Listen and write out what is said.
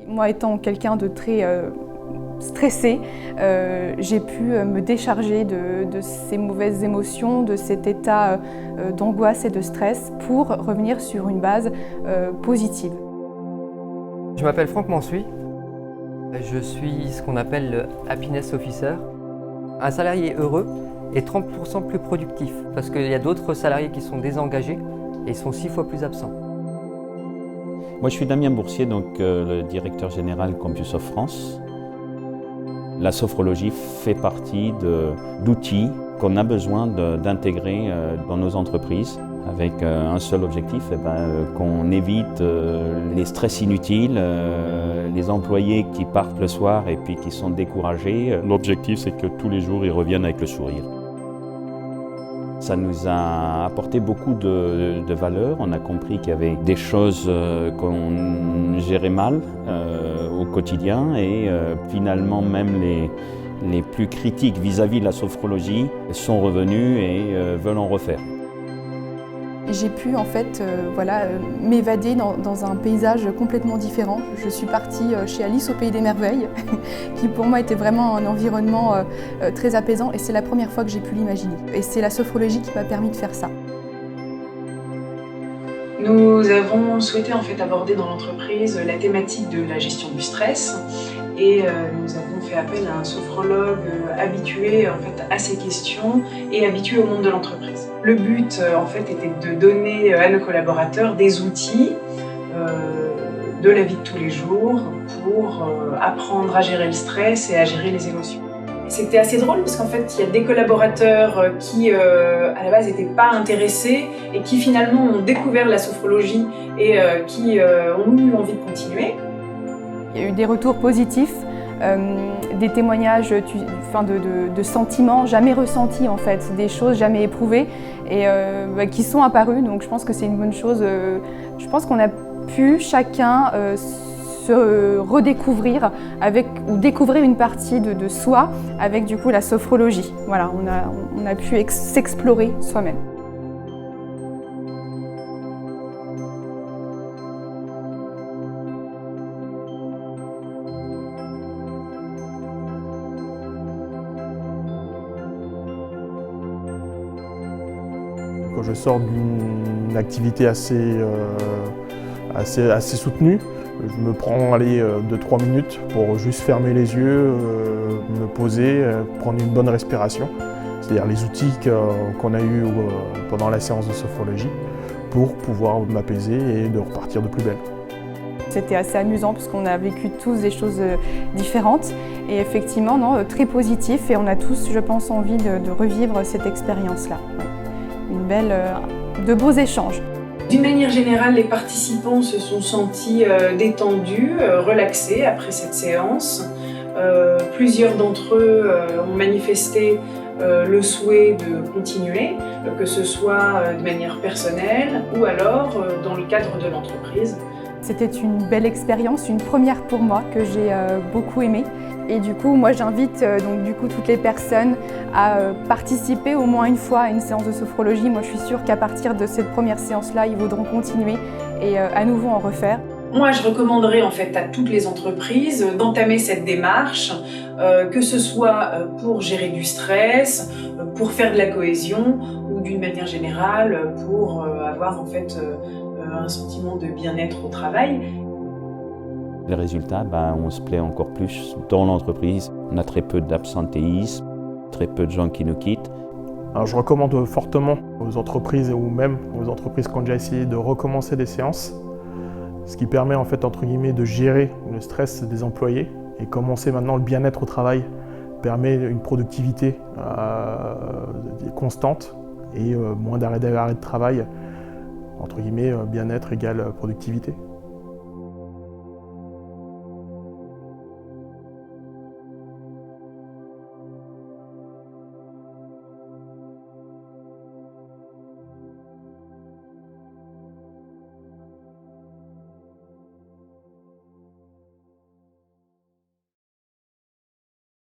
Moi, étant quelqu'un de très stressé, j'ai pu me décharger de ces mauvaises émotions, de cet état d'angoisse et de stress pour revenir sur une base positive. Je m'appelle Franck Mansuy, je suis ce qu'on appelle le Happiness Officer. Un salarié heureux est 30% plus productif parce qu'il y a d'autres salariés qui sont désengagés et ils sont 6 fois plus absents. Moi je suis Damien Boursier, donc le directeur général CompuSoft France. La sophrologie fait partie d'outils qu'on a besoin d'intégrer dans nos entreprises avec un seul objectif, qu'on évite les stress inutiles, les employés qui partent le soir et puis qui sont découragés. L'objectif, c'est que tous les jours, ils reviennent avec le sourire. Ça nous a apporté beaucoup de valeurs. On a compris qu'il y avait des choses qu'on gérait mal au quotidien et finalement même les plus critiques vis-à-vis de la sophrologie sont revenus et veulent en refaire. J'ai pu en fait m'évader dans un paysage complètement différent. Je suis partie chez Alice au Pays des Merveilles, qui pour moi était vraiment un environnement très apaisant et c'est la première fois que j'ai pu l'imaginer. Et c'est la sophrologie qui m'a permis de faire ça. Nous avons souhaité en fait aborder dans l'entreprise la thématique de la gestion du stress et nous avons fait appel à un sophrologue habitué en fait à ces questions et habitué au monde de l'entreprise. Le but en fait était de donner à nos collaborateurs des outils de la vie de tous les jours pour apprendre à gérer le stress et à gérer les émotions. C'était assez drôle parce qu'en fait, il y a des collaborateurs qui, à la base, n'étaient pas intéressés et qui finalement ont découvert la sophrologie et qui ont eu envie de continuer. Il y a eu des retours positifs, des témoignages de sentiments jamais ressentis en fait, des choses jamais éprouvées et qui sont apparues. Donc je pense que c'est une bonne chose. Je pense qu'on a pu chacun se redécouvrir ou découvrir une partie de soi avec du coup la sophrologie. Voilà, on a pu s'explorer soi-même. Quand je sors d'une activité assez soutenue, je me prends 2-3 minutes pour juste fermer les yeux, me poser, prendre une bonne respiration. C'est-à-dire les outils qu'on a eus pendant la séance de sophrologie pour pouvoir m'apaiser et de repartir de plus belle. C'était assez amusant parce qu'on a vécu tous des choses différentes et effectivement très positif et on a tous, je pense, envie de revivre cette expérience-là. Ouais. De beaux échanges. D'une manière générale, les participants se sont sentis détendus, relaxés après cette séance. Plusieurs d'entre eux ont manifesté le souhait de continuer, que ce soit de manière personnelle ou alors dans le cadre de l'entreprise. C'était une belle expérience, une première pour moi que j'ai beaucoup aimée. Et du coup, moi j'invite toutes les personnes à participer au moins une fois à une séance de sophrologie. Moi je suis sûre qu'à partir de cette première séance-là, ils voudront continuer et à nouveau en refaire. Moi je recommanderais en fait à toutes les entreprises d'entamer cette démarche, que ce soit pour gérer du stress, pour faire de la cohésion ou d'une manière générale pour avoir en fait un sentiment de bien-être au travail. Les résultats, on se plaît encore plus dans l'entreprise. On a très peu d'absentéisme, très peu de gens qui nous quittent. Alors, je recommande fortement aux entreprises ou même aux entreprises qui ont déjà essayé de recommencer des séances, ce qui permet en fait entre guillemets de gérer le stress des employés et commencer maintenant le bien-être au travail permet une productivité constante et moins d'arrêt de travail, entre guillemets bien-être égale productivité.